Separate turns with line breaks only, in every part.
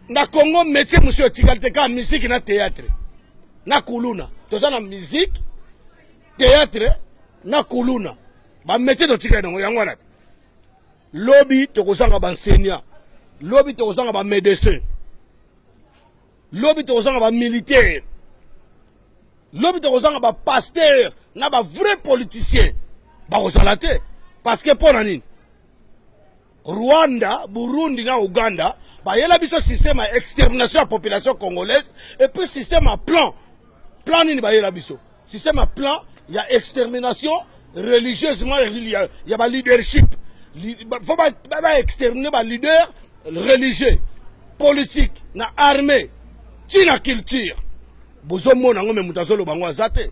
na Congo métier monsieur tikalteka musique na théâtre na kuluna toza na musique théâtre na kuluna ba métier to tika yango wana lobby to kozanga ba enseignant lobby to kozanga ba médecin lobby to kozanga ba militaire lobby to kozanga ba pasteur na ba vrai politicien ba kozala te parce que pour nani Rwanda, Burundi na Uganda, bah yela biso système à extermination à la population congolaise et puis système à plan ni bah yela biso système à plan il y a extermination religieusement il y a ba leadership faut pas exterminer ba leader religieux politique na armée tina culture bozo mona ngome mutazolo bango azate.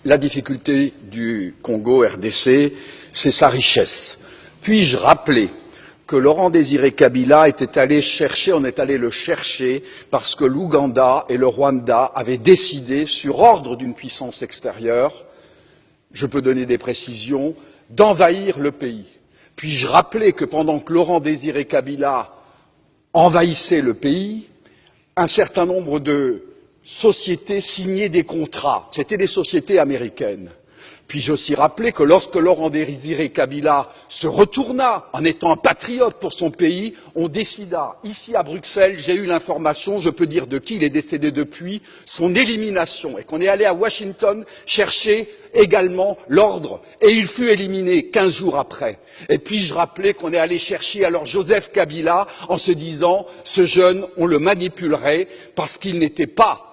La difficulté du Congo RDC, c'est sa richesse. Puis-je rappeler que Laurent Désiré Kabila était allé chercher, on est allé le chercher parce que l'Ouganda et le Rwanda avaient décidé, sur ordre d'une puissance extérieure, je peux donner des précisions, d'envahir le pays. Puis-je rappeler que pendant que Laurent Désiré Kabila envahissait le pays, un certain nombre de sociétés signaient des contrats, c'était des sociétés américaines. Puis-je aussi rappeler que lorsque Laurent Désiré Kabila se retourna en étant un patriote pour son pays, on décida, ici à Bruxelles, j'ai eu l'information, je peux dire de qui il est décédé depuis, son élimination, et qu'on est allé à Washington chercher également l'ordre, et il fut éliminé 15 jours après. Et puis-je rappeler qu'on est allé chercher alors Joseph Kabila en se disant, ce jeune, on le manipulerait parce qu'il n'était pas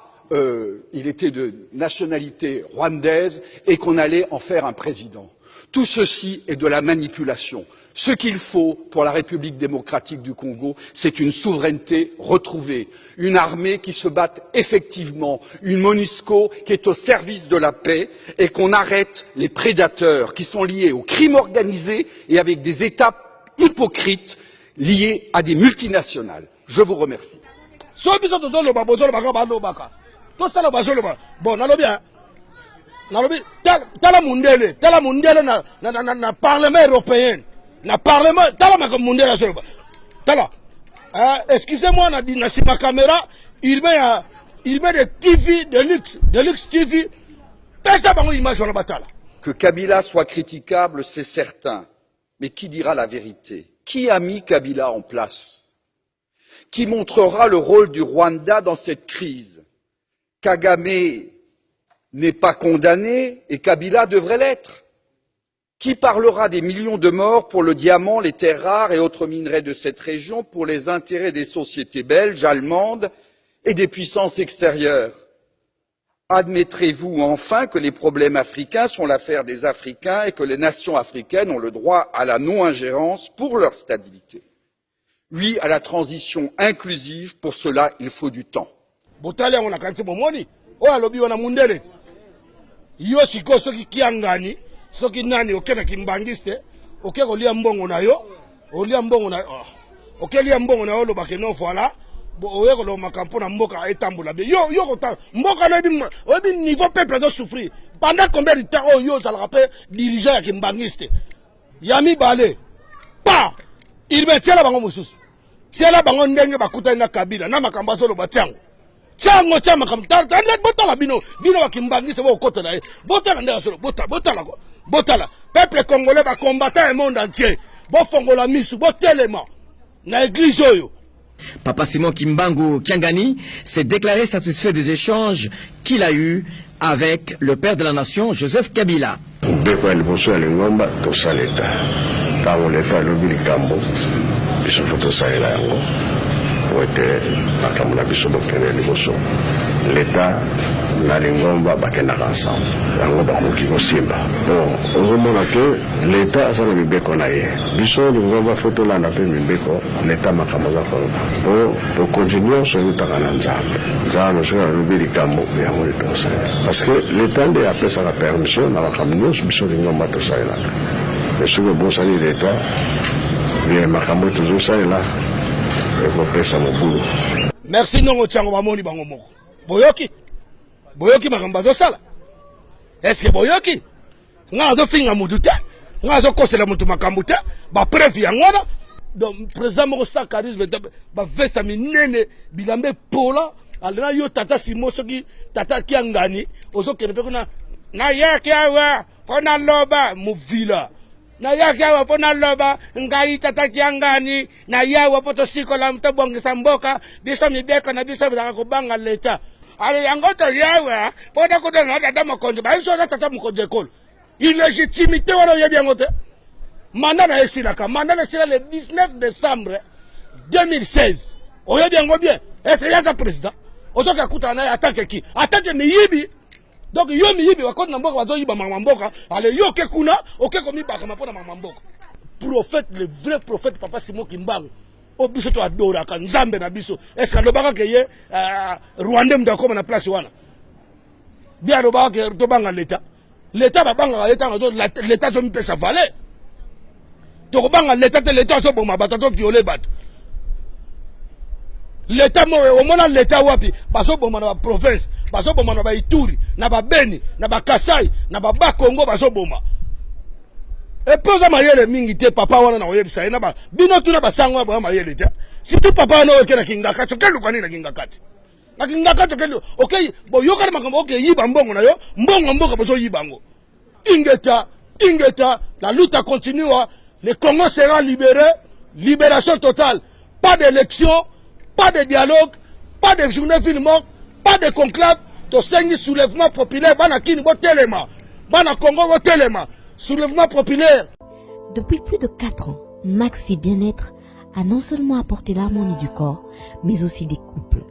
il était de nationalité rwandaise et qu'on allait en faire un président. Tout ceci est de la manipulation. Ce qu'il faut pour la République démocratique du Congo, c'est une souveraineté retrouvée, une armée qui se batte effectivement, une MONUSCO qui est au service de la paix et qu'on arrête les prédateurs qui sont liés au crime organisé et avec des États hypocrites liés à des multinationales. Je vous remercie.
Tout ça, bon, nalobi, tala mundele na parlement européen, na parlement, tala ma mundele solo, tala, excusez-moi, na si ma caméra, il met des TV, de luxe TV, pesa bango image sur la bataille.
Que Kabila soit critiquable, c'est certain, mais qui dira la vérité? Qui a mis Kabila en place? Qui montrera le rôle du Rwanda dans cette crise? Kagame n'est pas condamné et Kabila devrait l'être. Qui parlera des millions de morts pour le diamant, les terres rares et autres minerais de cette région pour les intérêts des sociétés belges, allemandes et des puissances extérieures? Admettrez-vous enfin que les problèmes africains sont l'affaire des Africains et que les nations africaines ont le droit à la non-ingérence pour leur stabilité? Oui à la transition inclusive, pour cela il faut du temps.
Botale on a kanti bomoni oya lobi wana mundele yo siko soki kiangani soki nani okena kimbangiste okeko lia mbongo na yo olia mbongo na okelia mbongo na yo lo bakeno voilà bo oyeko lo makampo na mboka etambula be yo kota mboka no ebi niveau peuple doit souffrir pendant combien de temps yo ça le rappelle dirigeant ya kimbangiste yami bale pa il me tient la bango mususu tiala bango ndenge bakuta na Kabila na makamba solo batiango chango chama kamtar tanet botala bino wakimbangise bo kota na botala ndela solo botala peuple congolais ba combattant le monde entier bo fongola misu bo telema na église oyo.
Papa Simon Kimbangu Kiangani s'est déclaré satisfait des échanges qu'il a eus avec le père de la nation Joseph Kabila.
L'État na lingomba bakendaka ensemble yango bakoki kosimba bon ozomona ke l'État asala mibeko na ye biso lingomba fo tolanda mpe mibeko l'État makambo aza koloba po tokontinue nyonso eutaka na nzambe soki alobi likambo yango tokosalela parce que l'État nde apesaka permission na makambo nyonso biso lingomba tosalelaka mais soki obosani l'État bien makambo tozosalela ekopesa mobulu.
Merci nongo tiango bamoni bango moko boyoki makambo azosala. Est-ce que boyoki nga azofinga mutu te nga azokosela mutu makambo te bapreuve yango wana donc président moko sa charisme ba veste minene bilambe pola alena yo tata simo soki tata kiangani ozokende pe kuna na yake awa kona loba muvila na yake awa pona loba ngai tata kiangani na yawa poto sikola mtobongisa mboka biso mibeko na biso bizaka kobanga leta ale yango to yawa pona kodona tata mokonde ba iso tata mokonde ekolo illégitimité wana yebi yango te mandat na esilaka mandat na esila le 19 décembre 2016 oyebi yango bien ese yaza président ozoka kutana naye atake miyibi donc yo miyibi wakoti na mboka bazoyiba mama mboka ale yo ke kuna oke komibaka mapona mama mboka prophète le vrai prophète papa Simon Kimbangu o biso to adoraka nzambe na biso est-ce alobaka ke ye Rwanda mdakoma na place wana bien alobaka ke to banga l'état babanga l'état zo mipesa valeur tokobanga l'état te l'état zo boma bato to violer bato l'état mo omona l'état wapi baso boma na ba province baso boma na ba Ituri na ba Beni na ba Kasai na ba Kongo baso boma et posa mayele mingi te papa wana na oyebisa na ba bino tuna basango ba mayele te surtout papa wana okena kingaka to kelu kwani na kingaka na kingaka to kelu okay boyoka makambo okay yiba mbongo na yo mbongo mboka bazo yibango ingeta la lutte continue. Le Congo sera libéré, libération totale. Pas d'élection, pas de dialogue, pas de journée filmante, pas de conclave. To sengi soulèvement populaire, bana kini bo telema, bana Congo bo telema, soulèvement populaire.
Depuis plus de 4 ans, Maxi Bien-être a non seulement apporté l'harmonie du corps, mais aussi des couples.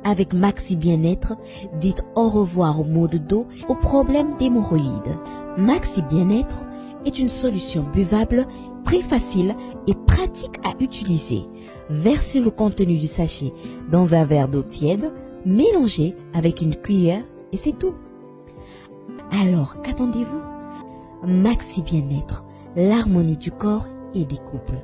Avec Maxi Bien-être, dites au revoir aux maux de dos, aux problèmes d'hémorroïdes. Maxi Bien-être est une solution buvable, très facile et pratique à utiliser. Versez le contenu du sachet dans un verre d'eau tiède, mélangez avec une cuillère et c'est tout. Alors, qu'attendez-vous? Maxi Bien-être, l'harmonie du corps et des couples.